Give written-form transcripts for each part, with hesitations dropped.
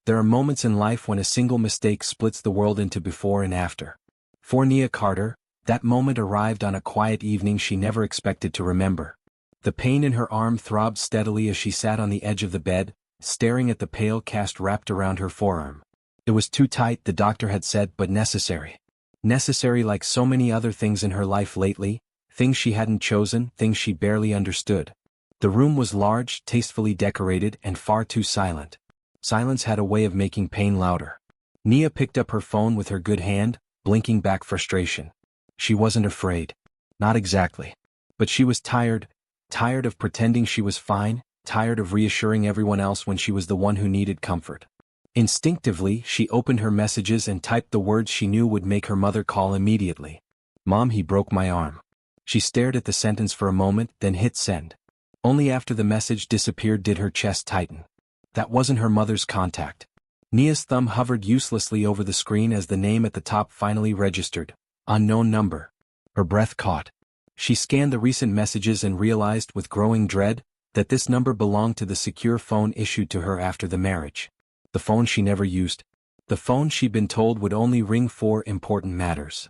There are moments in life when a single mistake splits the world into before and after. For Nia Carter, that moment arrived on a quiet evening she never expected to remember. The pain in her arm throbbed steadily as she sat on the edge of the bed, staring at the pale cast wrapped around her forearm. It was too tight, the doctor had said, but necessary. Necessary like so many other things in her life lately, things she hadn't chosen, things she barely understood. The room was large, tastefully decorated, and far too silent. Silence had a way of making pain louder. Nia picked up her phone with her good hand, blinking back frustration. She wasn't afraid. Not exactly. But she was tired of pretending she was fine, tired of reassuring everyone else when she was the one who needed comfort. Instinctively, she opened her messages and typed the words she knew would make her mother call immediately. "Mom, he broke my arm." She stared at the sentence for a moment, then hit send. Only after the message disappeared did her chest tighten. That wasn't her mother's contact. Nia's thumb hovered uselessly over the screen as the name at the top finally registered. Unknown number. Her breath caught. She scanned the recent messages and realized with growing dread that this number belonged to the secure phone issued to her after the marriage. The phone she never used. The phone she'd been told would only ring for important matters.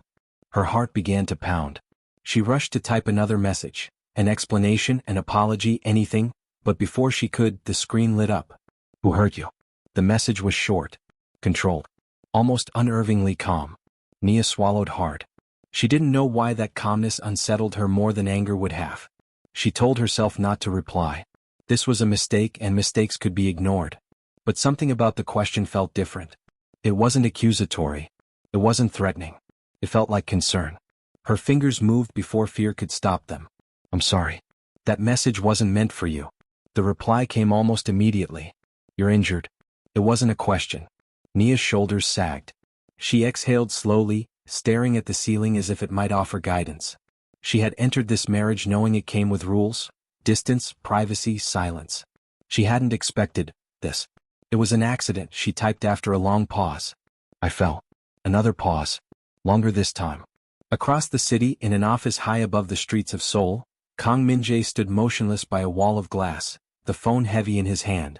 Her heart began to pound. She rushed to type another message, an explanation, an apology, anything, but before she could, the screen lit up. "Who hurt you?" The message was short, controlled, almost unnervingly calm. Nia swallowed hard. She didn't know why that calmness unsettled her more than anger would have. She told herself not to reply. This was a mistake and mistakes could be ignored. But something about the question felt different. It wasn't accusatory. It wasn't threatening. It felt like concern. Her fingers moved before fear could stop them. "I'm sorry. That message wasn't meant for you." The reply came almost immediately. "You're injured." It wasn't a question. Nia's shoulders sagged. She exhaled slowly, staring at the ceiling as if it might offer guidance. She had entered this marriage knowing it came with rules, distance, privacy, silence. She hadn't expected this. "It was an accident," she typed after a long pause. "I fell." Another pause. Longer this time. Across the city, in an office high above the streets of Seoul, Kang Min-jae stood motionless by a wall of glass, the phone heavy in his hand.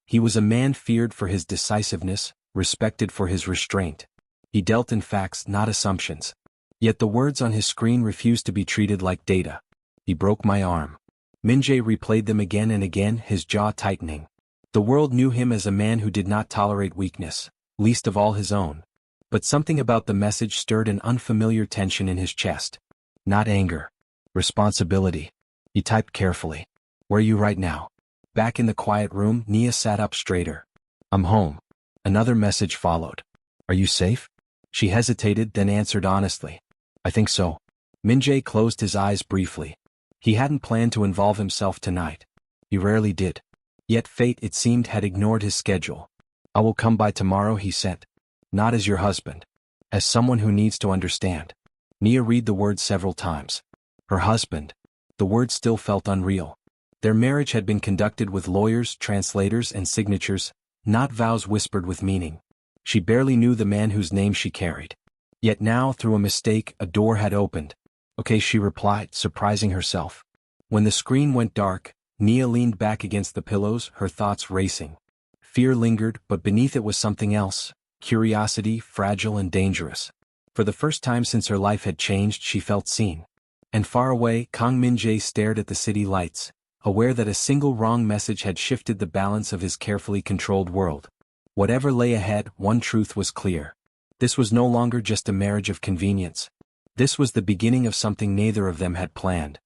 He was a man feared for his decisiveness, respected for his restraint. He dealt in facts, not assumptions. Yet the words on his screen refused to be treated like data. "He broke my arm." Min-jae replayed them again and again, his jaw tightening. The world knew him as a man who did not tolerate weakness, least of all his own. But something about the message stirred an unfamiliar tension in his chest. Not anger. Responsibility. He typed carefully. "Where are you right now?" Back in the quiet room, Nia sat up straighter. "I'm home." Another message followed. "Are you safe?" She hesitated, then answered honestly. "I think so." Min-jae closed his eyes briefly. He hadn't planned to involve himself tonight. He rarely did. Yet fate, it seemed, had ignored his schedule. "I will come by tomorrow," he said. "Not as your husband. As someone who needs to understand." Nia read the words several times. Her husband. The words still felt unreal. Their marriage had been conducted with lawyers, translators, and signatures, not vows whispered with meaning. She barely knew the man whose name she carried. Yet now, through a mistake, a door had opened. "Okay," she replied, surprising herself. When the screen went dark, Nia leaned back against the pillows, her thoughts racing. Fear lingered, but beneath it was something else, curiosity, fragile and dangerous. For the first time since her life had changed, she felt seen. And far away, Kang Min-jae stared at the city lights, aware that a single wrong message had shifted the balance of his carefully controlled world. Whatever lay ahead, one truth was clear. This was no longer just a marriage of convenience. This was the beginning of something neither of them had planned.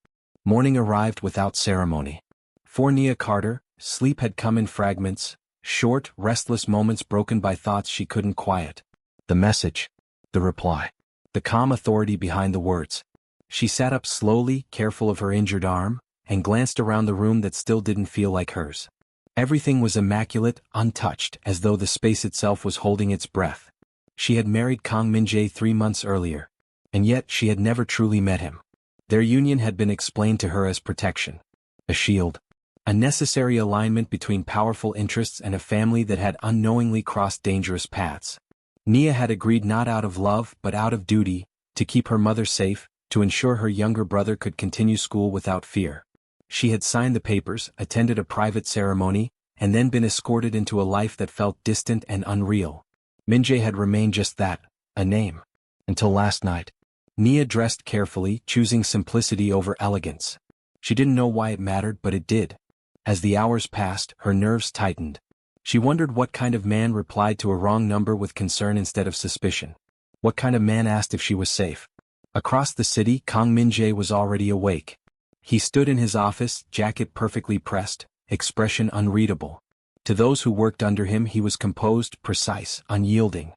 Morning arrived without ceremony. For Nia Carter, sleep had come in fragments, short, restless moments broken by thoughts she couldn't quiet. The message. The reply. The calm authority behind the words. She sat up slowly, careful of her injured arm, and glanced around the room that still didn't feel like hers. Everything was immaculate, untouched, as though the space itself was holding its breath. She had married Kang Min-jae 3 months earlier, and yet she had never truly met him. Their union had been explained to her as protection. A shield. A necessary alignment between powerful interests and a family that had unknowingly crossed dangerous paths. Nia had agreed not out of love but out of duty, to keep her mother safe, to ensure her younger brother could continue school without fear. She had signed the papers, attended a private ceremony, and then been escorted into a life that felt distant and unreal. Min-jae had remained just that, a name. Until last night. Nia dressed carefully, choosing simplicity over elegance. She didn't know why it mattered, but it did. As the hours passed, her nerves tightened. She wondered what kind of man replied to a wrong number with concern instead of suspicion. What kind of man asked if she was safe? Across the city, Kang Min-jae was already awake. He stood in his office, jacket perfectly pressed, expression unreadable. To those who worked under him he was composed, precise, unyielding.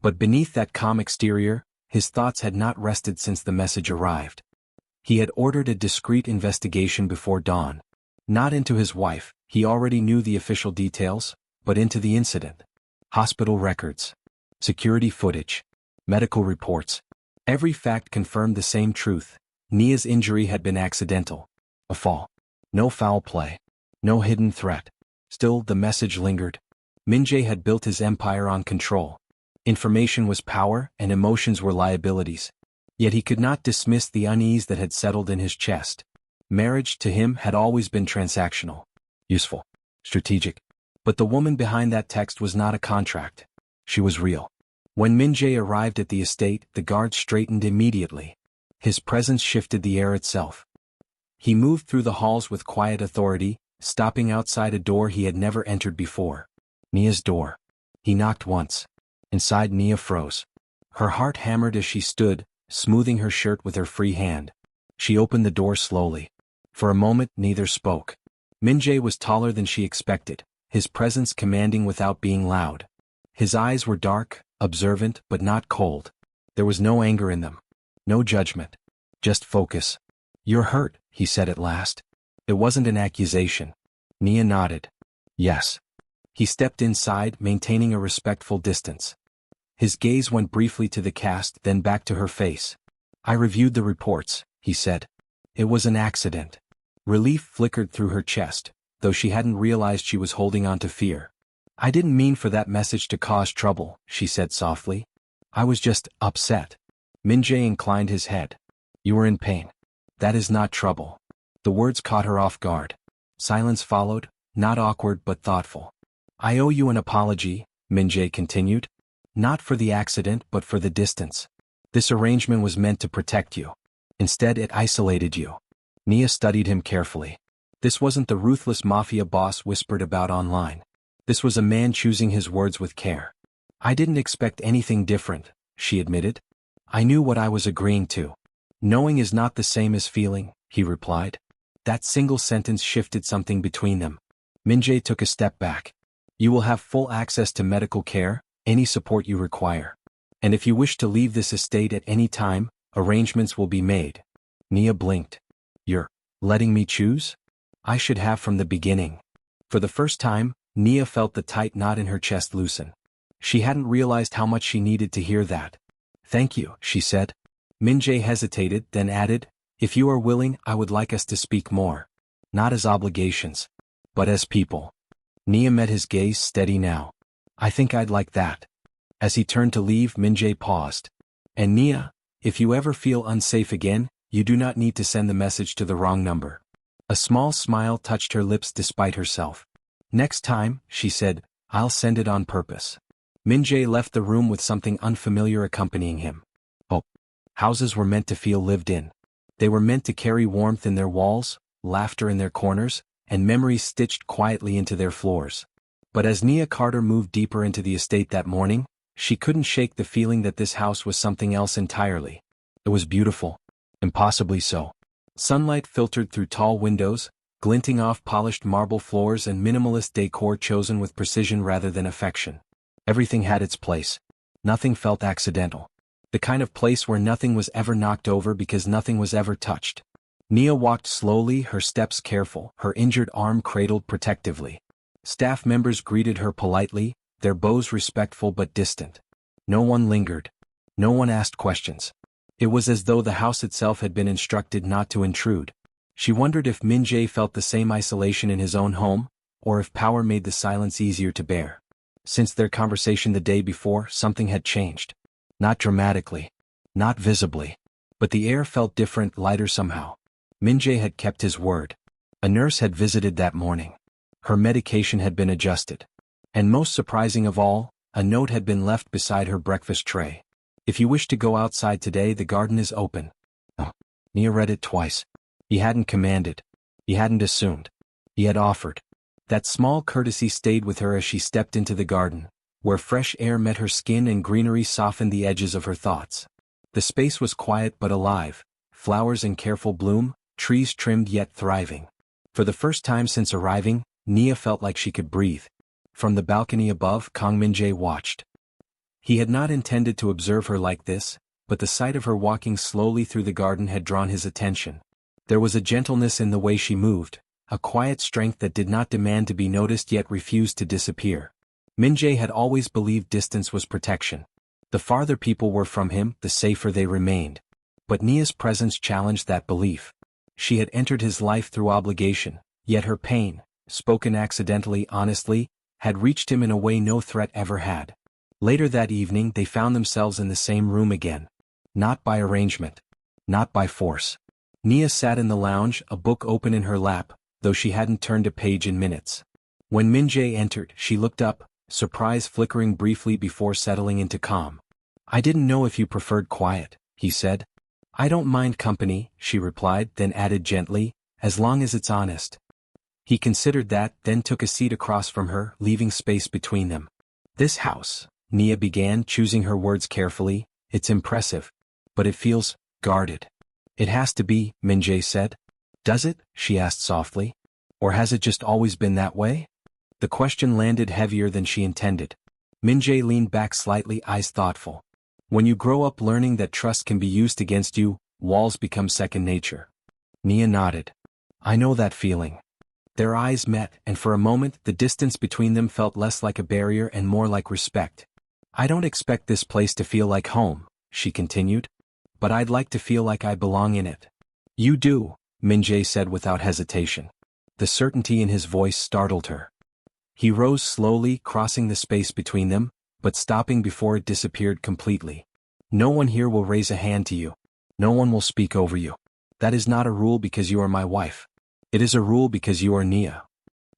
But beneath that calm exterior, his thoughts had not rested since the message arrived. He had ordered a discreet investigation before dawn. Not into his wife, he already knew the official details, but into the incident. Hospital records. Security footage. Medical reports. Every fact confirmed the same truth. Nia's injury had been accidental. A fall. No foul play. No hidden threat. Still, the message lingered. Min-jae had built his empire on control. Information was power, and emotions were liabilities. Yet he could not dismiss the unease that had settled in his chest. Marriage, to him, had always been transactional. Useful. Strategic. But the woman behind that text was not a contract. She was real. When Min-jae arrived at the estate, the guard straightened immediately. His presence shifted the air itself. He moved through the halls with quiet authority, stopping outside a door he had never entered before. Nia's door. He knocked once. Inside, Nia froze. Her heart hammered as she stood, smoothing her shirt with her free hand. She opened the door slowly. For a moment, neither spoke. Min-jae was taller than she expected, his presence commanding without being loud. His eyes were dark, observant, but not cold. There was no anger in them. No judgment. Just focus. "You're hurt," he said at last. It wasn't an accusation. Nia nodded. Yes. He stepped inside, maintaining a respectful distance. His gaze went briefly to the cast, then back to her face. "I reviewed the reports," he said. "It was an accident." Relief flickered through her chest, though she hadn't realized she was holding on to fear. "I didn't mean for that message to cause trouble," she said softly. "I was just upset." Min-jae inclined his head. "You were in pain. That is not trouble." The words caught her off guard. Silence followed, not awkward but thoughtful. "I owe you an apology," Min-jae continued. "Not for the accident but for the distance. This arrangement was meant to protect you. Instead it isolated you." Nia studied him carefully. This wasn't the ruthless Mafia boss whispered about online. This was a man choosing his words with care. "I didn't expect anything different," she admitted. "I knew what I was agreeing to." "Knowing is not the same as feeling," he replied. That single sentence shifted something between them. Min-jae took a step back. "You will have full access to medical care, any support you require. And if you wish to leave this estate at any time, arrangements will be made." Nia blinked. "You're letting me choose?" "I should have from the beginning." For the first time, Nia felt the tight knot in her chest loosen. She hadn't realized how much she needed to hear that. "Thank you," she said. Min-jae hesitated, then added, "If you are willing, I would like us to speak more. Not as obligations, but as people." Nia met his gaze, steady now. "I think I'd like that." As he turned to leave, Min-jae paused. "And Nia, if you ever feel unsafe again, you do not need to send the message to the wrong number." A small smile touched her lips despite herself. "Next time," she said, "I'll send it on purpose." Min-jae left the room with something unfamiliar accompanying him. Oh. Houses were meant to feel lived in. They were meant to carry warmth in their walls, laughter in their corners, and memories stitched quietly into their floors. But as Nia Carter moved deeper into the estate that morning, she couldn't shake the feeling that this house was something else entirely. It was beautiful. Impossibly so. Sunlight filtered through tall windows, glinting off polished marble floors and minimalist decor chosen with precision rather than affection. Everything had its place. Nothing felt accidental. The kind of place where nothing was ever knocked over because nothing was ever touched. Nia walked slowly, her steps careful, her injured arm cradled protectively. Staff members greeted her politely, their bows respectful but distant. No one lingered. No one asked questions. It was as though the house itself had been instructed not to intrude. She wondered if Min-jae felt the same isolation in his own home, or if power made the silence easier to bear. Since their conversation the day before, something had changed. Not dramatically. Not visibly. But the air felt different, lighter somehow. Min-jae had kept his word. A nurse had visited that morning. Her medication had been adjusted. And most surprising of all, a note had been left beside her breakfast tray. If you wish to go outside today, the garden is open. Oh. Nia read it twice. He hadn't commanded. He hadn't assumed. He had offered. That small courtesy stayed with her as she stepped into the garden, where fresh air met her skin and greenery softened the edges of her thoughts. The space was quiet but alive, flowers in careful bloom, trees trimmed yet thriving. For the first time since arriving, Nia felt like she could breathe. From the balcony above, Kang Min-jae watched. He had not intended to observe her like this, but the sight of her walking slowly through the garden had drawn his attention. There was a gentleness in the way she moved, a quiet strength that did not demand to be noticed yet refused to disappear. Min-jae had always believed distance was protection. The farther people were from him, the safer they remained. But Nia's presence challenged that belief. She had entered his life through obligation, yet her pain, spoken accidentally honestly, had reached him in a way no threat ever had. Later that evening they found themselves in the same room again. Not by arrangement. Not by force. Nia sat in the lounge, a book open in her lap, though she hadn't turned a page in minutes. When Min-jae entered, she looked up, surprise flickering briefly before settling into calm. "I didn't know if you preferred quiet," he said. "I don't mind company," she replied, then added gently, "as long as it's honest." He considered that, then took a seat across from her, leaving space between them. "This house," Nia began, choosing her words carefully, "it's impressive. But it feels guarded." "It has to be," Min-jae said. "Does it?" she asked softly. "Or has it just always been that way?" The question landed heavier than she intended. Min-jae leaned back slightly, eyes thoughtful. "When you grow up learning that trust can be used against you, walls become second nature." Nia nodded. "I know that feeling." Their eyes met, and for a moment the distance between them felt less like a barrier and more like respect. "I don't expect this place to feel like home," she continued. "But I'd like to feel like I belong in it." "You do," Min-jae said without hesitation. The certainty in his voice startled her. He rose slowly, crossing the space between them, but stopping before it disappeared completely. "No one here will raise a hand to you. No one will speak over you. That is not a rule because you are my wife. It is a rule because you are Nia."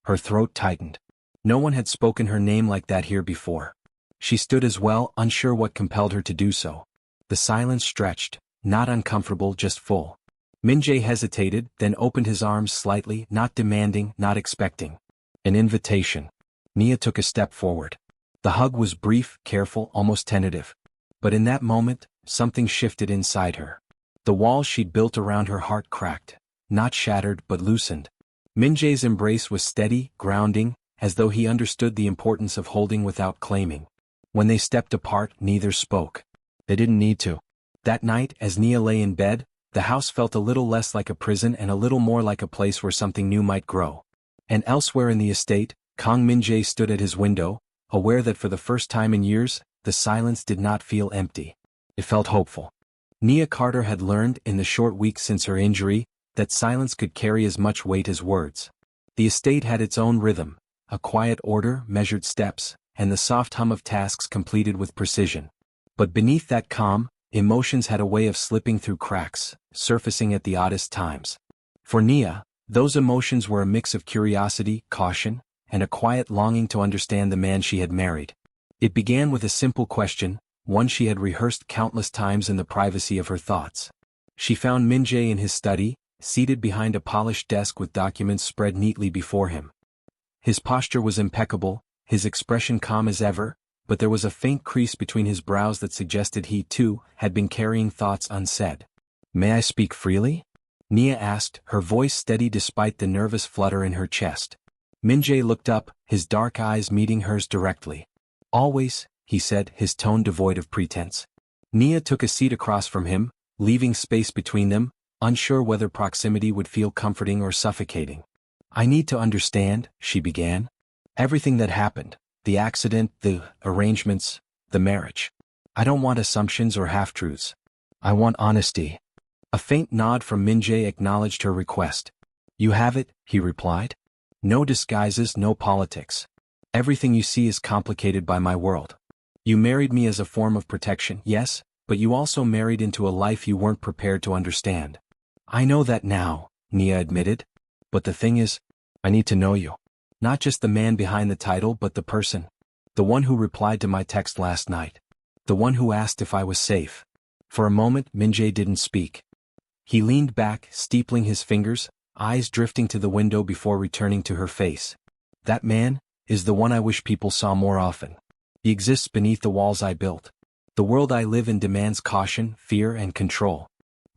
Her throat tightened. No one had spoken her name like that here before. She stood as well, unsure what compelled her to do so. The silence stretched, not uncomfortable, just full. Min-jae hesitated, then opened his arms slightly, not demanding, not expecting. An invitation. Nia took a step forward. The hug was brief, careful, almost tentative. But in that moment, something shifted inside her. The walls she'd built around her heart cracked. Not shattered but loosened. Min-jae's embrace was steady, grounding, as though he understood the importance of holding without claiming. When they stepped apart, neither spoke. They didn't need to. That night, as Nia lay in bed, the house felt a little less like a prison and a little more like a place where something new might grow. And elsewhere in the estate, Kang Min-jae stood at his window, aware that for the first time in years, the silence did not feel empty. It felt hopeful. Nia Carter had learned, in the short weeks since her injury, that silence could carry as much weight as words. The estate had its own rhythm, a quiet order, measured steps, and the soft hum of tasks completed with precision. But beneath that calm, emotions had a way of slipping through cracks, surfacing at the oddest times. For Nia, those emotions were a mix of curiosity, caution, and a quiet longing to understand the man she had married. It began with a simple question, one she had rehearsed countless times in the privacy of her thoughts. She found Min-jae in his study, seated behind a polished desk with documents spread neatly before him. His posture was impeccable, his expression calm as ever, but there was a faint crease between his brows that suggested he, too, had been carrying thoughts unsaid. "May I speak freely?" Nia asked, her voice steady despite the nervous flutter in her chest. Min-jae looked up, his dark eyes meeting hers directly. "Always," he said, his tone devoid of pretense. Nia took a seat across from him, leaving space between them, unsure whether proximity would feel comforting or suffocating. "I need to understand," she began. "Everything that happened, the accident, the arrangements, the marriage. I don't want assumptions or half-truths. I want honesty." A faint nod from Min-jae acknowledged her request. "You have it," he replied. "No disguises, no politics. Everything you see is complicated by my world. You married me as a form of protection, yes, but you also married into a life you weren't prepared to understand." "I know that now," Nia admitted. "But the thing is, I need to know you. Not just the man behind the title but the person. The one who replied to my text last night. The one who asked if I was safe. For a moment Min-jae didn't speak. He leaned back, steepling his fingers, eyes drifting to the window before returning to her face. That man is the one I wish people saw more often. He exists beneath the walls I built. The world I live in demands caution, fear, and control.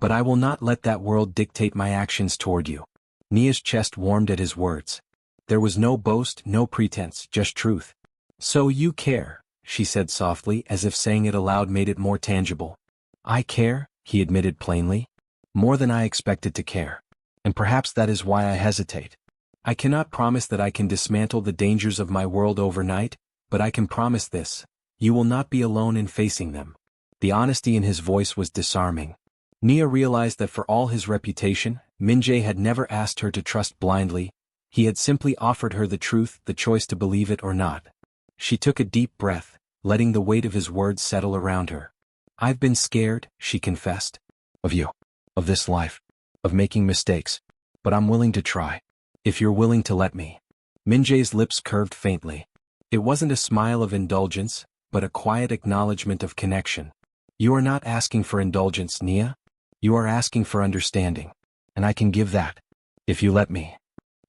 But I will not let that world dictate my actions toward you. Nia's chest warmed at his words. There was no boast, no pretense, just truth. So you care, she said softly, as if saying it aloud made it more tangible. I care, he admitted plainly. More than I expected to care. And perhaps that is why I hesitate. I cannot promise that I can dismantle the dangers of my world overnight, but I can promise this. You will not be alone in facing them. The honesty in his voice was disarming. Nia realized that for all his reputation, Min-jae had never asked her to trust blindly. He had simply offered her the truth, the choice to believe it or not. She took a deep breath, letting the weight of his words settle around her. I've been scared, she confessed. Of you. Of this life. Of making mistakes. But I'm willing to try. If you're willing to let me. Min-jae's lips curved faintly. It wasn't a smile of indulgence, but a quiet acknowledgement of connection. You are not asking for indulgence, Nia. You are asking for understanding. And I can give that. If you let me.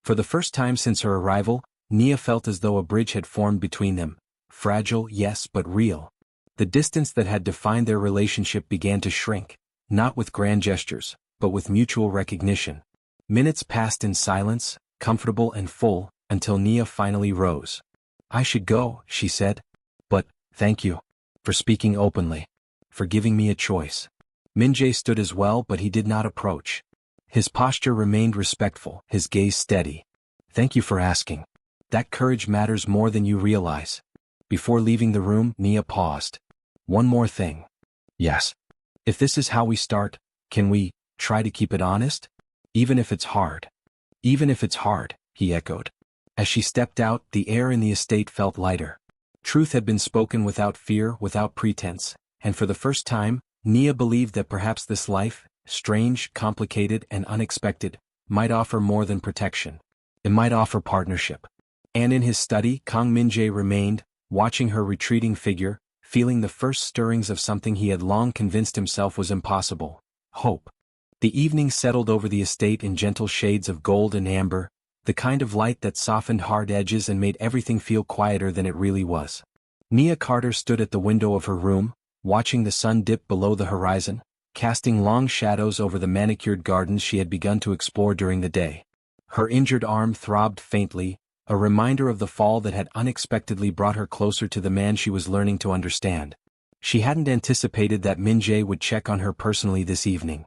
For the first time since her arrival, Nia felt as though a bridge had formed between them. Fragile, yes, but real. The distance that had defined their relationship began to shrink, not with grand gestures, but with mutual recognition. Minutes passed in silence, comfortable and full, until Nia finally rose. I should go, she said. But, thank you. For speaking openly. For giving me a choice. Min-jae stood as well, but he did not approach. His posture remained respectful, his gaze steady. Thank you for asking. That courage matters more than you realize. Before leaving the room, Nia paused. One more thing. Yes. If this is how we start, can we try to keep it honest? Even if it's hard. Even if it's hard, he echoed. As she stepped out, the air in the estate felt lighter. Truth had been spoken without fear, without pretense, and for the first time, Nia believed that perhaps this life, strange, complicated, and unexpected, might offer more than protection. It might offer partnership. And in his study, Kang Min-jae remained, watching her retreating figure, feeling the first stirrings of something he had long convinced himself was impossible: hope. The evening settled over the estate in gentle shades of gold and amber, the kind of light that softened hard edges and made everything feel quieter than it really was. Nia Carter stood at the window of her room, watching the sun dip below the horizon, casting long shadows over the manicured gardens she had begun to explore during the day. Her injured arm throbbed faintly, a reminder of the fall that had unexpectedly brought her closer to the man she was learning to understand. She hadn't anticipated that Min-jae would check on her personally this evening.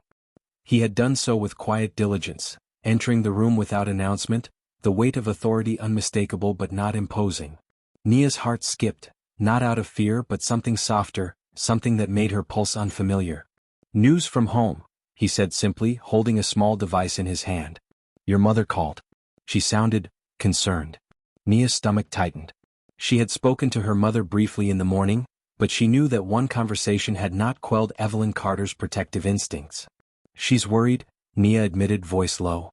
He had done so with quiet diligence, entering the room without announcement, the weight of authority unmistakable but not imposing. Nia's heart skipped, not out of fear but something softer, something that made her pulse unfamiliar. News from home, he said simply, holding a small device in his hand. Your mother called. She sounded concerned. Nia's stomach tightened. She had spoken to her mother briefly in the morning, but she knew that one conversation had not quelled Evelyn Carter's protective instincts. She's worried, Nia admitted, voice low.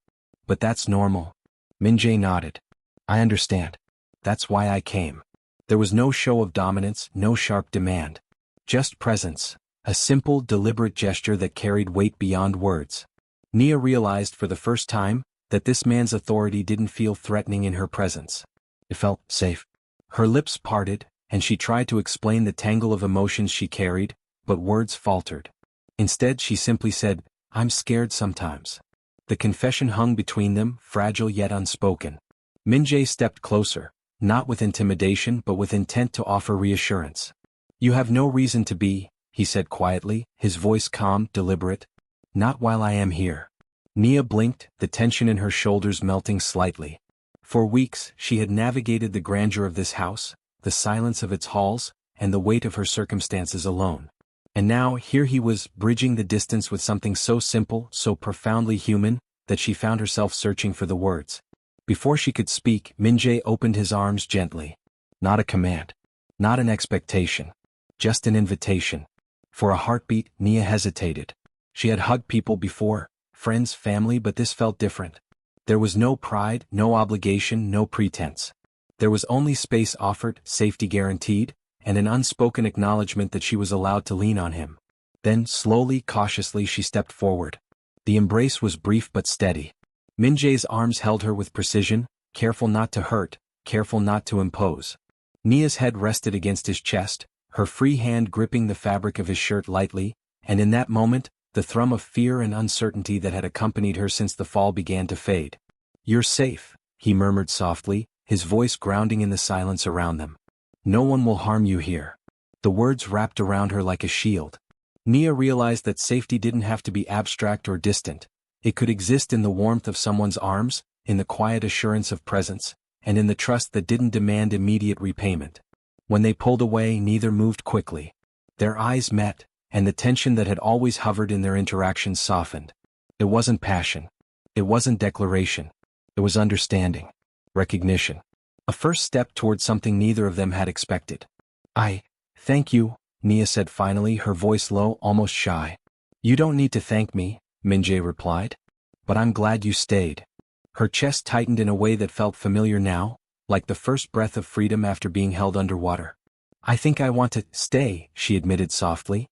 But that's normal. Min-jae nodded. I understand. That's why I came. There was no show of dominance, no sharp demand. Just presence, a simple, deliberate gesture that carried weight beyond words. Nia realized for the first time that this man's authority didn't feel threatening in her presence. It felt safe. Her lips parted, and she tried to explain the tangle of emotions she carried, but words faltered. Instead she simply said, I'm scared sometimes. The confession hung between them, fragile yet unspoken. Min-jae stepped closer, not with intimidation but with intent to offer reassurance. You have no reason to be, he said quietly, his voice calm, deliberate. Not while I am here. Nia blinked, the tension in her shoulders melting slightly. For weeks, she had navigated the grandeur of this house, the silence of its halls, and the weight of her circumstances alone. And now, here he was, bridging the distance with something so simple, so profoundly human, that she found herself searching for the words. Before she could speak, Min-jae opened his arms gently. Not a command. Not an expectation. Just an invitation. For a heartbeat, Nia hesitated. She had hugged people before, friends, family, but this felt different. There was no pride, no obligation, no pretense. There was only space offered, safety guaranteed, and an unspoken acknowledgement that she was allowed to lean on him. Then, slowly, cautiously she stepped forward. The embrace was brief but steady. Min-jae's arms held her with precision, careful not to hurt, careful not to impose. Nia's head rested against his chest, her free hand gripping the fabric of his shirt lightly, and in that moment, the thrum of fear and uncertainty that had accompanied her since the fall began to fade. "You're safe," he murmured softly, his voice grounding in the silence around them. "No one will harm you here." The words wrapped around her like a shield. Nia realized that safety didn't have to be abstract or distant. It could exist in the warmth of someone's arms, in the quiet assurance of presence, and in the trust that didn't demand immediate repayment. When they pulled away, neither moved quickly. Their eyes met, and the tension that had always hovered in their interactions softened. It wasn't passion. It wasn't declaration. It was understanding. Recognition. A first step toward something neither of them had expected. Thank you," Nia said finally, her voice low, almost shy. "You don't need to thank me," Min-jae replied. "But I'm glad you stayed." Her chest tightened in a way that felt familiar now, like the first breath of freedom after being held underwater. "I think I want to stay," she admitted softly.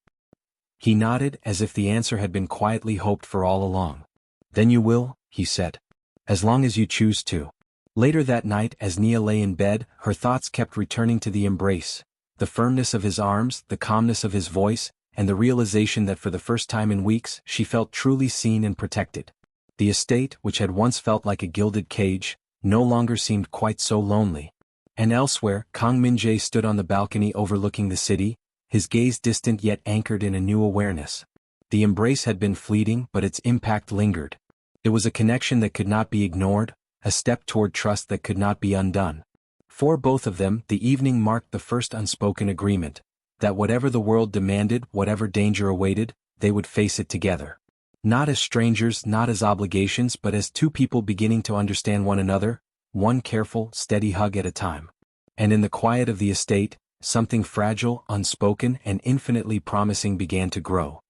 He nodded, as if the answer had been quietly hoped for all along. "Then you will," he said. "As long as you choose to." Later that night, as Nia lay in bed, her thoughts kept returning to the embrace, the firmness of his arms, the calmness of his voice, and the realization that for the first time in weeks she felt truly seen and protected. The estate, which had once felt like a gilded cage, no longer seemed quite so lonely. And elsewhere, Kang Min-jae stood on the balcony overlooking the city, his gaze distant yet anchored in a new awareness. The embrace had been fleeting, but its impact lingered. It was a connection that could not be ignored, a step toward trust that could not be undone. For both of them, the evening marked the first unspoken agreement, that whatever the world demanded, whatever danger awaited, they would face it together. Not as strangers, not as obligations, but as two people beginning to understand one another, one careful, steady hug at a time. And in the quiet of the estate, something fragile, unspoken, and infinitely promising began to grow.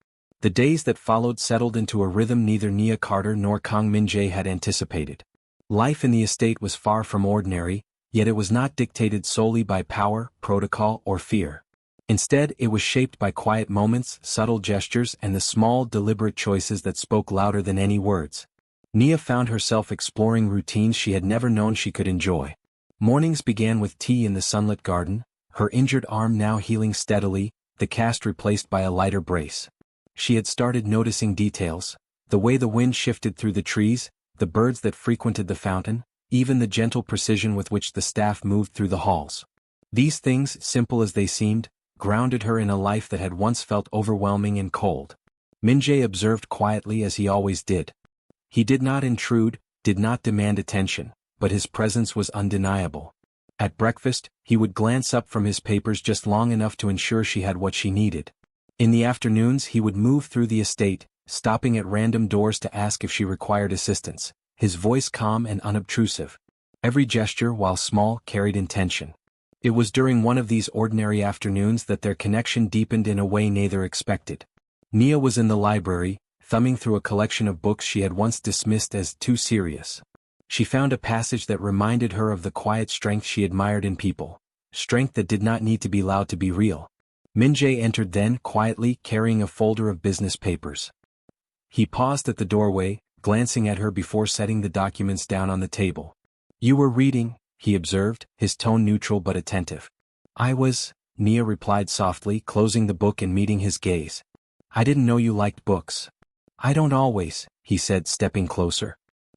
The days that followed settled into a rhythm neither Nia Carter nor Kang Min-jae had anticipated. Life in the estate was far from ordinary, yet it was not dictated solely by power, protocol, or fear. Instead, it was shaped by quiet moments, subtle gestures, and the small, deliberate choices that spoke louder than any words. Nia found herself exploring routines she had never known she could enjoy. Mornings began with tea in the sunlit garden, her injured arm now healing steadily, the cast replaced by a lighter brace. She had started noticing details, the way the wind shifted through the trees, the birds that frequented the fountain, even the gentle precision with which the staff moved through the halls. These things, simple as they seemed, grounded her in a life that had once felt overwhelming and cold. Min-jae observed quietly as he always did. He did not intrude, did not demand attention, but his presence was undeniable. At breakfast, he would glance up from his papers just long enough to ensure she had what she needed. In the afternoons he would move through the estate, stopping at random doors to ask if she required assistance, his voice calm and unobtrusive. Every gesture, while small, carried intention. It was during one of these ordinary afternoons that their connection deepened in a way neither expected. Nia was in the library, thumbing through a collection of books she had once dismissed as too serious. She found a passage that reminded her of the quiet strength she admired in people, strength that did not need to be loud to be real. Min-jae entered then, quietly, carrying a folder of business papers. He paused at the doorway, glancing at her before setting the documents down on the table. "You were reading," he observed, his tone neutral but attentive. "I was," Nia replied softly, closing the book and meeting his gaze. "I didn't know you liked books." "I don't always," he said, stepping closer.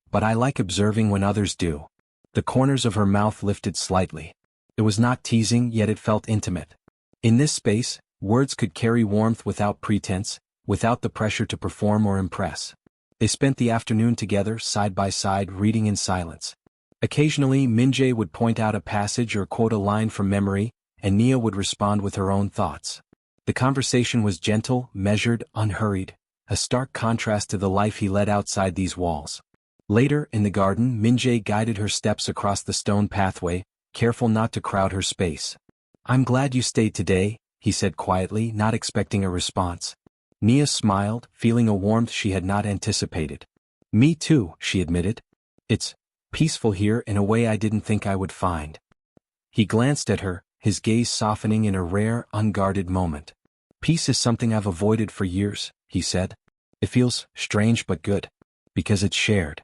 "But I like observing when others do." The corners of her mouth lifted slightly. It was not teasing, yet it felt intimate. In this space, words could carry warmth without pretense, without the pressure to perform or impress. They spent the afternoon together, side by side, reading in silence. Occasionally, Min-jae would point out a passage or quote a line from memory, and Nia would respond with her own thoughts. The conversation was gentle, measured, unhurried, a stark contrast to the life he led outside these walls. Later, in the garden, Min-jae guided her steps across the stone pathway, careful not to crowd her space. "I'm glad you stayed today," he said quietly, not expecting a response. Nia smiled, feeling a warmth she had not anticipated. "Me too," she admitted. It's peaceful here in a way I didn't think I would find. He glanced at her, his gaze softening in a rare, unguarded moment. Peace is something I've avoided for years, he said. It feels strange but good. Because it's shared.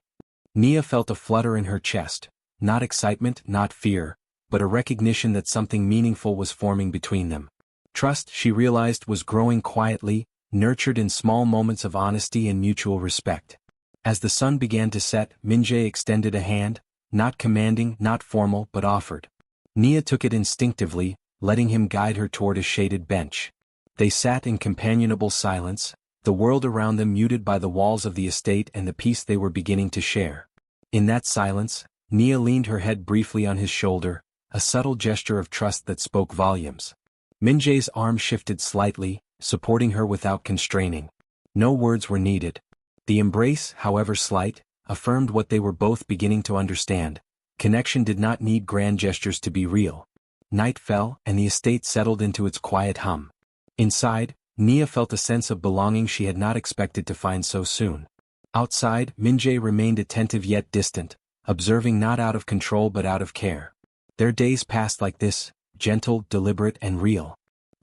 Nia felt a flutter in her chest, not excitement, not fear, but a recognition that something meaningful was forming between them. Trust, she realized, was growing quietly, nurtured in small moments of honesty and mutual respect. As the sun began to set, Min-jae extended a hand, not commanding, not formal, but offered. Nia took it instinctively, letting him guide her toward a shaded bench. They sat in companionable silence, the world around them muted by the walls of the estate and the peace they were beginning to share. In that silence, Nia leaned her head briefly on his shoulder, a subtle gesture of trust that spoke volumes. Min-jae's arm shifted slightly, supporting her without constraining. No words were needed. The embrace, however slight, affirmed what they were both beginning to understand. Connection did not need grand gestures to be real. Night fell, and the estate settled into its quiet hum. Inside, Nia felt a sense of belonging she had not expected to find so soon. Outside, Min-jae remained attentive yet distant, observing not out of control but out of care. Their days passed like this, gentle, deliberate, and real.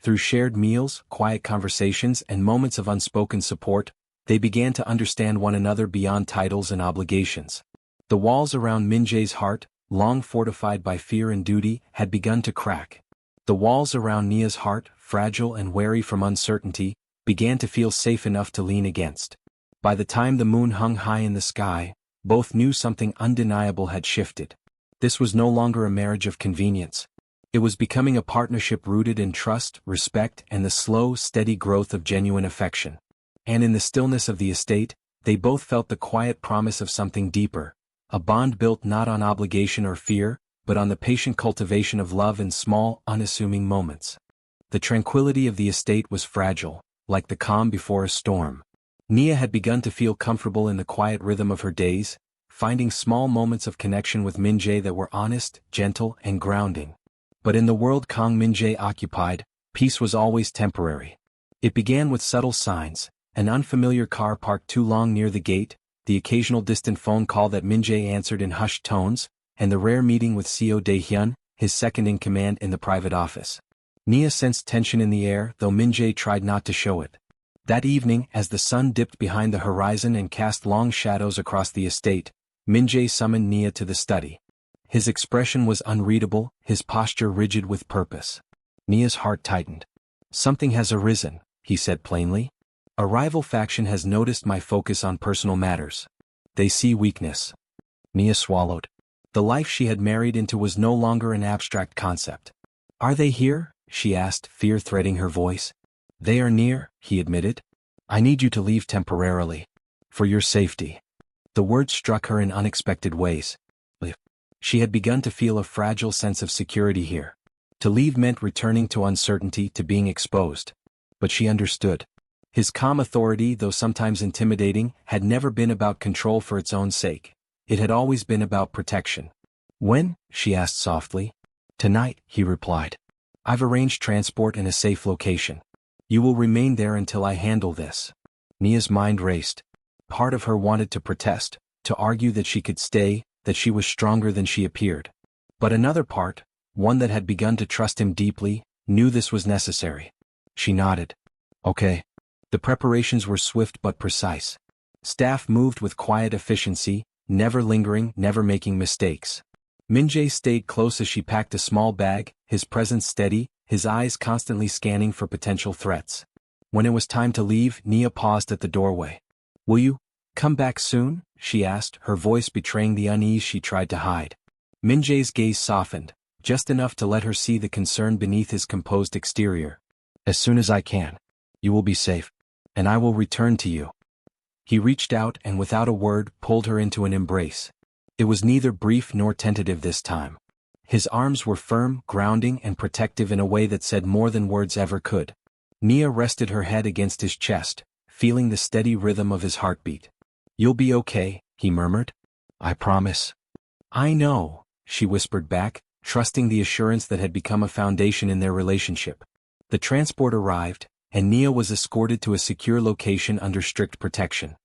Through shared meals, quiet conversations, and moments of unspoken support, they began to understand one another beyond titles and obligations. The walls around Min-jae's heart, long fortified by fear and duty, had begun to crack. The walls around Nia's heart, fragile and wary from uncertainty, began to feel safe enough to lean against. By the time the moon hung high in the sky, both knew something undeniable had shifted. This was no longer a marriage of convenience. It was becoming a partnership rooted in trust, respect, and the slow, steady growth of genuine affection. And in the stillness of the estate, they both felt the quiet promise of something deeper, a bond built not on obligation or fear, but on the patient cultivation of love in small, unassuming moments. The tranquility of the estate was fragile, like the calm before a storm. Nia had begun to feel comfortable in the quiet rhythm of her days, finding small moments of connection with Min-jae that were honest, gentle, and grounding. But in the world Kang Min-jae occupied, peace was always temporary. It began with subtle signs, an unfamiliar car parked too long near the gate, the occasional distant phone call that Min-jae answered in hushed tones, and the rare meeting with Co. Dae-hyun, his second-in-command in the private office. Nia sensed tension in the air, though Min-jae tried not to show it. That evening, as the sun dipped behind the horizon and cast long shadows across the estate, Min-jae summoned Nia to the study. His expression was unreadable, his posture rigid with purpose. Nia's heart tightened. "Something has arisen," he said plainly. "A rival faction has noticed my focus on personal matters. They see weakness." Nia swallowed. The life she had married into was no longer an abstract concept. "Are they here?" she asked, fear threading her voice. "They are near," he admitted. "I need you to leave temporarily. For your safety." The words struck her in unexpected ways. She had begun to feel a fragile sense of security here. To leave meant returning to uncertainty, to being exposed. But she understood. His calm authority, though sometimes intimidating, had never been about control for its own sake. It had always been about protection. "When?" she asked softly. "Tonight," he replied. "I've arranged transport in a safe location. You will remain there until I handle this." Nia's mind raced. Part of her wanted to protest, to argue that she could stay, that she was stronger than she appeared. But another part, one that had begun to trust him deeply, knew this was necessary. She nodded. "Okay." The preparations were swift but precise. Staff moved with quiet efficiency, never lingering, never making mistakes. Min-jae stayed close as she packed a small bag, his presence steady, his eyes constantly scanning for potential threats. When it was time to leave, Nia paused at the doorway. "Will you come back soon?" she asked, her voice betraying the unease she tried to hide. Min-jae's gaze softened, just enough to let her see the concern beneath his composed exterior. "As soon as I can. You will be safe. And I will return to you." He reached out and without a word pulled her into an embrace. It was neither brief nor tentative this time. His arms were firm, grounding, and protective in a way that said more than words ever could. Nia rested her head against his chest, feeling the steady rhythm of his heartbeat. "You'll be okay," he murmured. "I promise." "I know," she whispered back, trusting the assurance that had become a foundation in their relationship. The transport arrived, and Nia was escorted to a secure location under strict protection.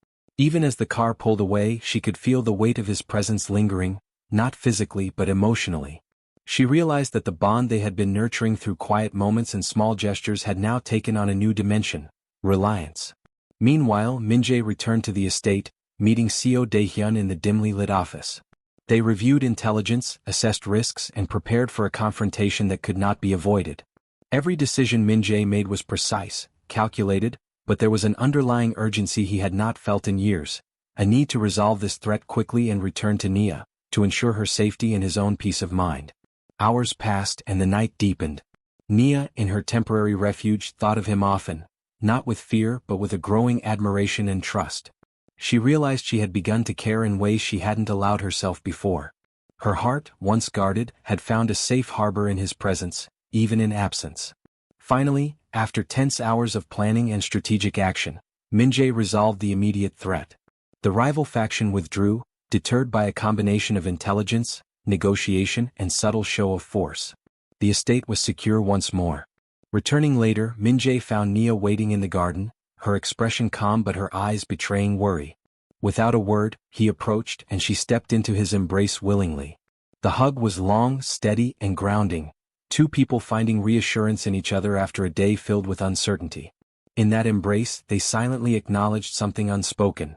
Even as the car pulled away, she could feel the weight of his presence lingering, not physically but emotionally. She realized that the bond they had been nurturing through quiet moments and small gestures had now taken on a new dimension: reliance. Meanwhile, Min-jae returned to the estate, meeting Seo Dae-hyun in the dimly lit office. They reviewed intelligence, assessed risks, and prepared for a confrontation that could not be avoided. Every decision Min-jae made was precise, calculated, but there was an underlying urgency he had not felt in years, a need to resolve this threat quickly and return to Nia, to ensure her safety and his own peace of mind. Hours passed and the night deepened. Nia, in her temporary refuge, thought of him often, not with fear but with a growing admiration and trust. She realized she had begun to care in ways she hadn't allowed herself before. Her heart, once guarded, had found a safe harbor in his presence, even in absence. Finally, after tense hours of planning and strategic action, Min-jae resolved the immediate threat. The rival faction withdrew, deterred by a combination of intelligence, negotiation, and subtle show of force. The estate was secure once more. Returning later, Min-jae found Nia waiting in the garden, her expression calm but her eyes betraying worry. Without a word, he approached and she stepped into his embrace willingly. The hug was long, steady, and grounding, two people finding reassurance in each other after a day filled with uncertainty. In that embrace, they silently acknowledged something unspoken.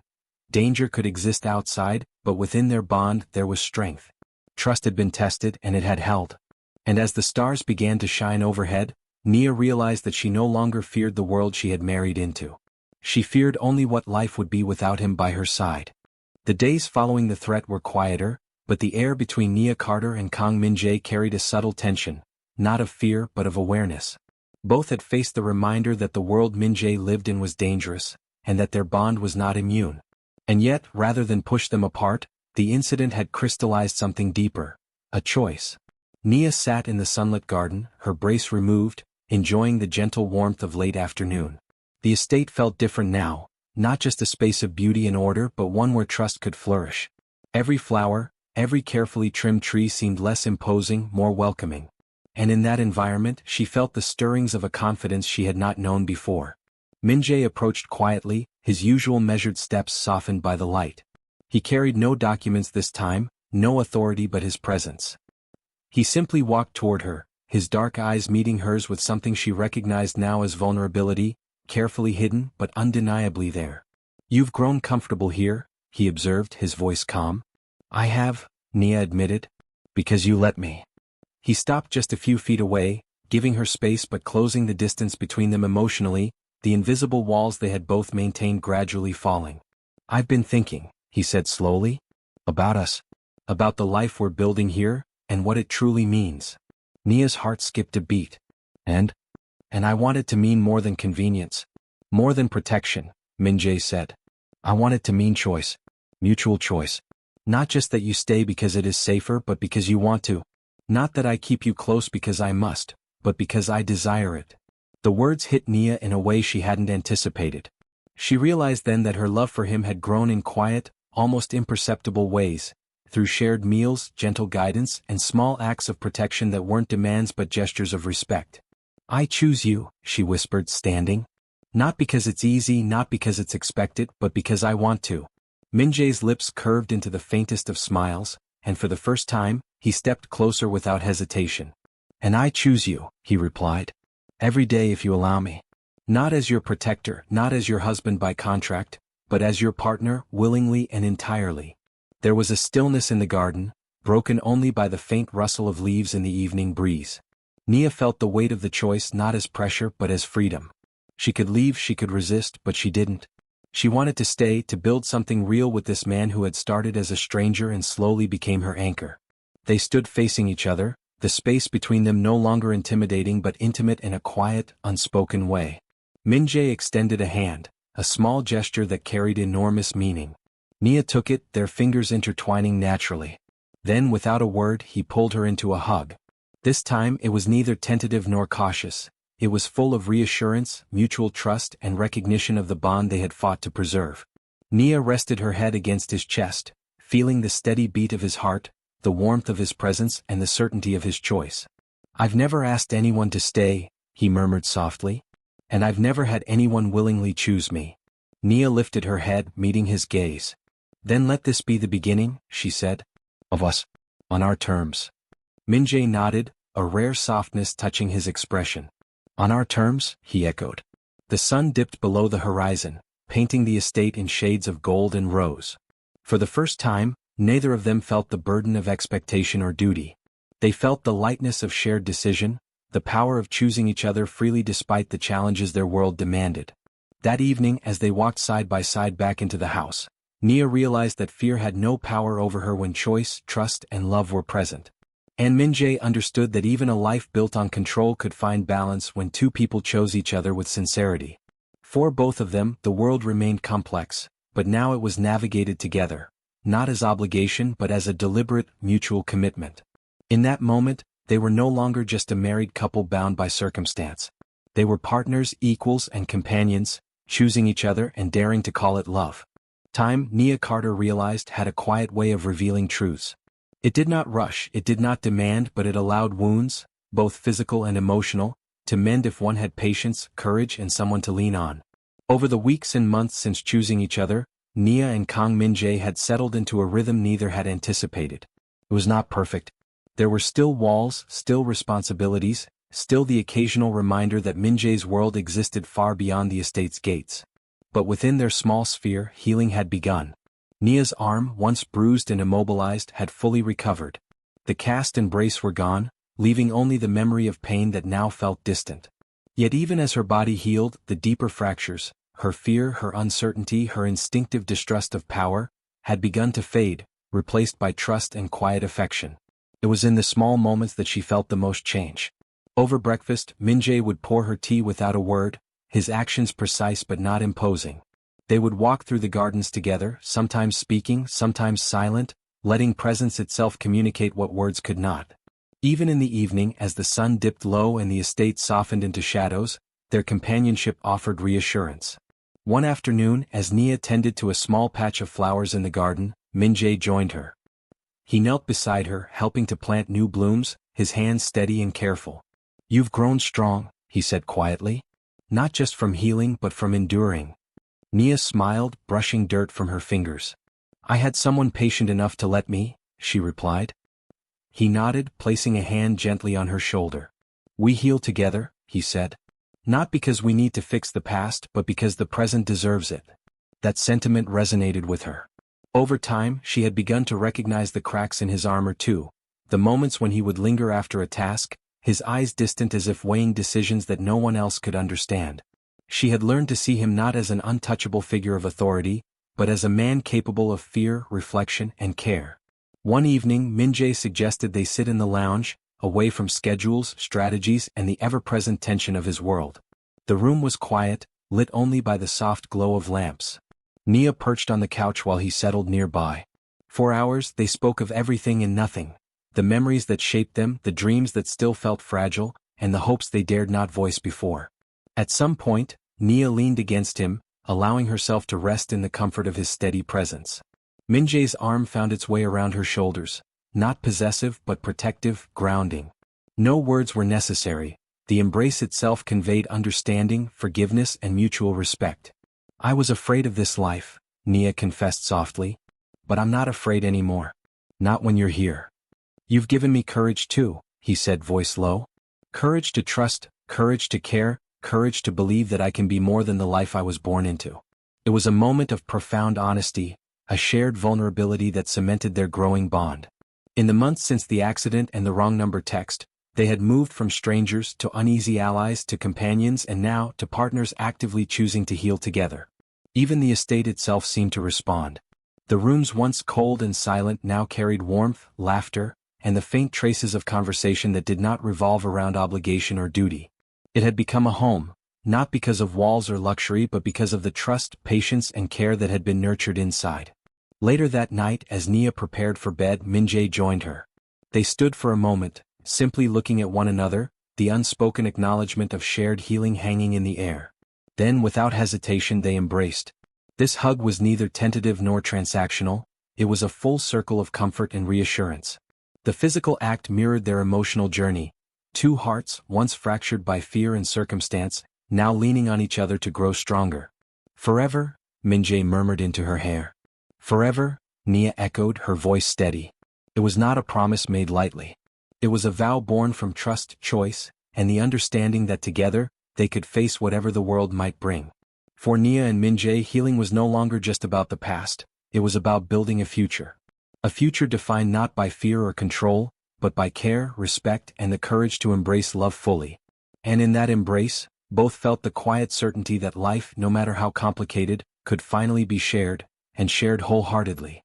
Danger could exist outside, but within their bond there was strength. Trust had been tested and it had held. And as the stars began to shine overhead, Nia realized that she no longer feared the world she had married into. She feared only what life would be without him by her side. The days following the threat were quieter, but the air between Nia Carter and Kang Min-jae carried a subtle tension, not of fear but of awareness. Both had faced the reminder that the world Min-jae lived in was dangerous, and that their bond was not immune. And yet, rather than push them apart, the incident had crystallized something deeper: a choice. Nia sat in the sunlit garden, her brace removed, enjoying the gentle warmth of late afternoon. The estate felt different now, not just a space of beauty and order but one where trust could flourish. Every flower, every carefully trimmed tree seemed less imposing, more welcoming. And in that environment she felt the stirrings of a confidence she had not known before. Min-jae approached quietly, his usual measured steps softened by the light. He carried no documents this time, no authority but his presence. He simply walked toward her, his dark eyes meeting hers with something she recognized now as vulnerability, carefully hidden but undeniably there. "You've grown comfortable here," he observed, his voice calm. "I have," Nia admitted. "Because you let me." He stopped just a few feet away, giving her space but closing the distance between them emotionally, the invisible walls they had both maintained gradually falling. "I've been thinking," he said slowly. "About us. About the life we're building here, and what it truly means." Nia's heart skipped a beat. And I want it to mean more than convenience. More than protection," Min-jae said. "I want it to mean choice. Mutual choice. Not just that you stay because it is safer but because you want to. Not that I keep you close because I must, but because I desire it." The words hit Nia in a way she hadn't anticipated. She realized then that her love for him had grown in quiet, almost imperceptible ways, through shared meals, gentle guidance, and small acts of protection that weren't demands but gestures of respect. "I choose you," she whispered, standing. "Not because it's easy, not because it's expected, but because I want to." Min-jae's lips curved into the faintest of smiles, and for the first time, he stepped closer without hesitation. "And I choose you," he replied. "Every day if you allow me. Not as your protector, not as your husband by contract, but as your partner, willingly and entirely." There was a stillness in the garden, broken only by the faint rustle of leaves in the evening breeze. Nia felt the weight of the choice not as pressure but as freedom. She could leave, she could resist, but she didn't. She wanted to stay, to build something real with this man who had started as a stranger and slowly became her anchor. They stood facing each other, the space between them no longer intimidating but intimate in a quiet, unspoken way. Min-jae extended a hand, a small gesture that carried enormous meaning. Nia took it, their fingers intertwining naturally. Then, without a word, he pulled her into a hug. This time it was neither tentative nor cautious. It was full of reassurance, mutual trust, and recognition of the bond they had fought to preserve. Nia rested her head against his chest, feeling the steady beat of his heart, the warmth of his presence, and the certainty of his choice. "I've never asked anyone to stay," he murmured softly. "And I've never had anyone willingly choose me." Nia lifted her head, meeting his gaze. Then let this be the beginning, she said. Of us. On our terms. Min-jae nodded, a rare softness touching his expression. On our terms, he echoed. The sun dipped below the horizon, painting the estate in shades of gold and rose. For the first time, neither of them felt the burden of expectation or duty. They felt the lightness of shared decision, the power of choosing each other freely despite the challenges their world demanded. That evening, as they walked side by side back into the house, Nia realized that fear had no power over her when choice, trust, and love were present. And Min-jae understood that even a life built on control could find balance when two people chose each other with sincerity. For both of them, the world remained complex, but now it was navigated together, not as obligation but as a deliberate, mutual commitment. In that moment, they were no longer just a married couple bound by circumstance. They were partners, equals, and companions, choosing each other and daring to call it love. Time, Nia Carter realized, had a quiet way of revealing truths. It did not rush, it did not demand, but it allowed wounds, both physical and emotional, to mend if one had patience, courage, and someone to lean on. Over the weeks and months since choosing each other, Nia and Kang Min-jae had settled into a rhythm neither had anticipated. It was not perfect. There were still walls, still responsibilities, still the occasional reminder that Min-jae's world existed far beyond the estate's gates. But within their small sphere, healing had begun. Nia's arm, once bruised and immobilized, had fully recovered. The cast and brace were gone, leaving only the memory of pain that now felt distant. Yet even as her body healed, the deeper fractures, her fear, her uncertainty, her instinctive distrust of power, had begun to fade, replaced by trust and quiet affection. It was in the small moments that she felt the most change. Over breakfast, Min-jae would pour her tea without a word, his actions precise but not imposing. They would walk through the gardens together, sometimes speaking, sometimes silent, letting presence itself communicate what words could not. Even in the evening, as the sun dipped low and the estate softened into shadows, their companionship offered reassurance. One afternoon, as Nia tended to a small patch of flowers in the garden, Min-jae joined her. He knelt beside her, helping to plant new blooms, his hands steady and careful. "You've grown strong," he said quietly. "Not just from healing but from enduring." Nia smiled, brushing dirt from her fingers. "I had someone patient enough to let me," she replied. He nodded, placing a hand gently on her shoulder. "We heal together," he said. "Not because we need to fix the past but because the present deserves it." That sentiment resonated with her. Over time, she had begun to recognize the cracks in his armor too, the moments when he would linger after a task, his eyes distant as if weighing decisions that no one else could understand. She had learned to see him not as an untouchable figure of authority, but as a man capable of fear, reflection, and care. One evening, Min-jae suggested they sit in the lounge, away from schedules, strategies, and the ever-present tension of his world. The room was quiet, lit only by the soft glow of lamps. Nia perched on the couch while he settled nearby. For hours, they spoke of everything and nothing, the memories that shaped them, the dreams that still felt fragile, and the hopes they dared not voice before. At some point, Nia leaned against him, allowing herself to rest in the comfort of his steady presence. Min-jae's arm found its way around her shoulders, not possessive but protective, grounding. No words were necessary, the embrace itself conveyed understanding, forgiveness, and mutual respect. "I was afraid of this life," Nia confessed softly. "But I'm not afraid anymore. Not when you're here." "You've given me courage too," he said, voice low. "Courage to trust, courage to care, courage to believe that I can be more than the life I was born into." It was a moment of profound honesty, a shared vulnerability that cemented their growing bond. In the months since the accident and the wrong number text, they had moved from strangers to uneasy allies to companions and now to partners actively choosing to heal together. Even the estate itself seemed to respond. The rooms once cold and silent now carried warmth, laughter, and the faint traces of conversation that did not revolve around obligation or duty. It had become a home, not because of walls or luxury but because of the trust, patience, and care that had been nurtured inside. Later that night, as Nia prepared for bed, Min-jae joined her. They stood for a moment, simply looking at one another, the unspoken acknowledgement of shared healing hanging in the air. Then, without hesitation, they embraced. This hug was neither tentative nor transactional, it was a full circle of comfort and reassurance. The physical act mirrored their emotional journey, two hearts, once fractured by fear and circumstance, now leaning on each other to grow stronger. Forever, Min-jae murmured into her hair. Forever, Nia echoed, her voice steady. It was not a promise made lightly. It was a vow born from trust, choice, and the understanding that together, they could face whatever the world might bring. For Nia and Min-jae, healing was no longer just about the past, it was about building a future. A future defined not by fear or control, but by care, respect, and the courage to embrace love fully. And in that embrace, both felt the quiet certainty that life, no matter how complicated, could finally be shared, and shared wholeheartedly.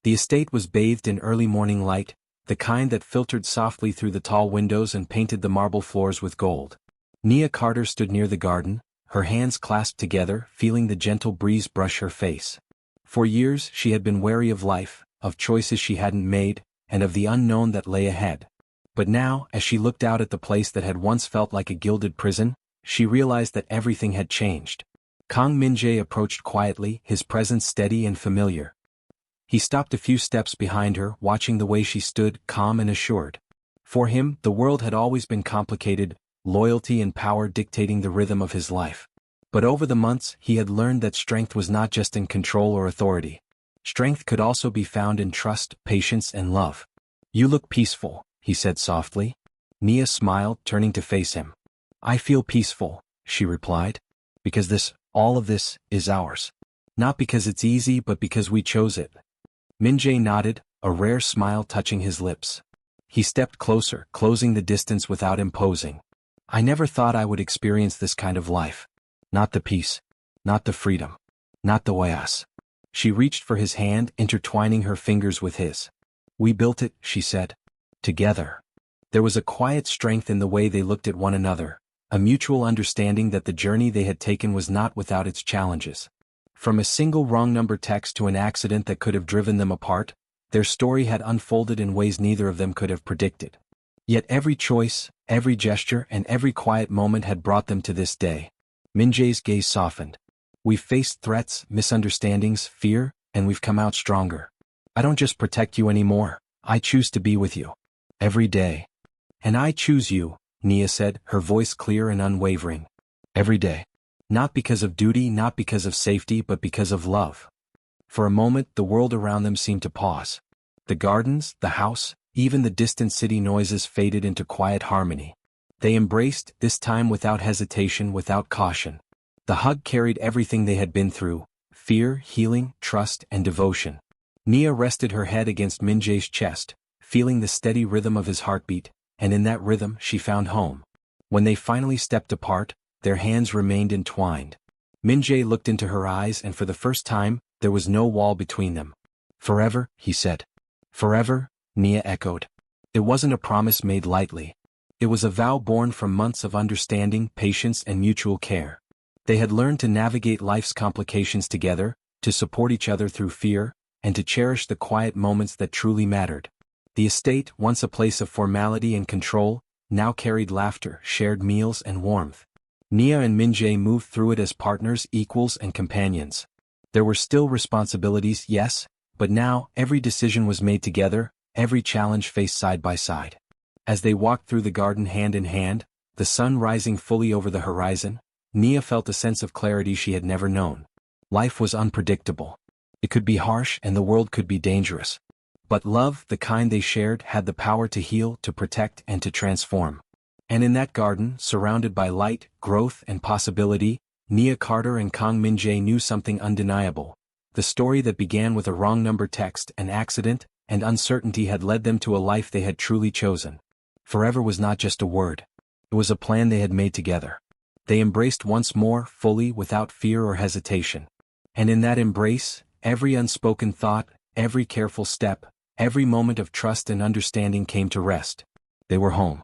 The estate was bathed in early morning light, the kind that filtered softly through the tall windows and painted the marble floors with gold. Nia Carter stood near the garden, her hands clasped together, feeling the gentle breeze brush her face. For years she had been wary of life, of choices she hadn't made, and of the unknown that lay ahead. But now, as she looked out at the place that had once felt like a gilded prison, she realized that everything had changed. Kang Min-jae approached quietly, his presence steady and familiar. He stopped a few steps behind her, watching the way she stood, calm and assured. For him, the world had always been complicated, loyalty and power dictating the rhythm of his life. But over the months, he had learned that strength was not just in control or authority. Strength could also be found in trust, patience, and love. "You look peaceful," he said softly. Nia smiled, turning to face him. "I feel peaceful," she replied. "Because all of this, is ours. Not because it's easy, but because we chose it." Min-jae nodded, a rare smile touching his lips. He stepped closer, closing the distance without imposing. "I never thought I would experience this kind of life. Not the peace. Not the freedom. Not the oasis." She reached for his hand, intertwining her fingers with his. "We built it," she said. "Together." There was a quiet strength in the way they looked at one another, a mutual understanding that the journey they had taken was not without its challenges. From a single wrong number text to an accident that could have driven them apart, their story had unfolded in ways neither of them could have predicted. Yet every choice, every gesture, and every quiet moment had brought them to this day. Min-jae's gaze softened. "We've faced threats, misunderstandings, fear, and we've come out stronger. I don't just protect you anymore, I choose to be with you. Every day. And I choose you," Nia said, her voice clear and unwavering. "Every day. Not because of duty, not because of safety, but because of love." For a moment, the world around them seemed to pause. The gardens, the house, even the distant city noises faded into quiet harmony. They embraced, this time without hesitation, without caution. The hug carried everything they had been through: fear, healing, trust, and devotion. Nia rested her head against Min-jae's chest, feeling the steady rhythm of his heartbeat, and in that rhythm she found home. When they finally stepped apart, their hands remained entwined. Min-jae looked into her eyes, and for the first time, there was no wall between them. "Forever," he said. "Forever," Nia echoed. It wasn't a promise made lightly. It was a vow born from months of understanding, patience, and mutual care. They had learned to navigate life's complications together, to support each other through fear, and to cherish the quiet moments that truly mattered. The estate, once a place of formality and control, now carried laughter, shared meals, and warmth. Nia and Min-jae moved through it as partners, equals, and companions. There were still responsibilities, yes, but now every decision was made together, every challenge faced side by side. As they walked through the garden hand in hand, the sun rising fully over the horizon, Nia felt a sense of clarity she had never known. Life was unpredictable. It could be harsh and the world could be dangerous. But love, the kind they shared, had the power to heal, to protect, and to transform. And in that garden, surrounded by light, growth, and possibility, Nia Carter and Kang Min-jae knew something undeniable. The story that began with a wrong number text, an accident, and uncertainty had led them to a life they had truly chosen. Forever was not just a word. It was a plan they had made together. They embraced once more, fully, without fear or hesitation. And in that embrace, every unspoken thought, every careful step, every moment of trust and understanding came to rest. They were home.